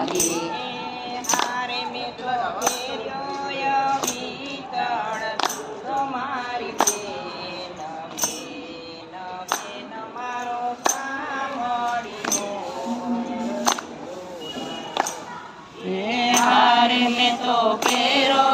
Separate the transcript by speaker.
Speaker 1: હારે મેં તો પહેર્યો મીતળ તમારી બેન બેન મારો સાંભળ્યો
Speaker 2: હારે મેં તો પહેરો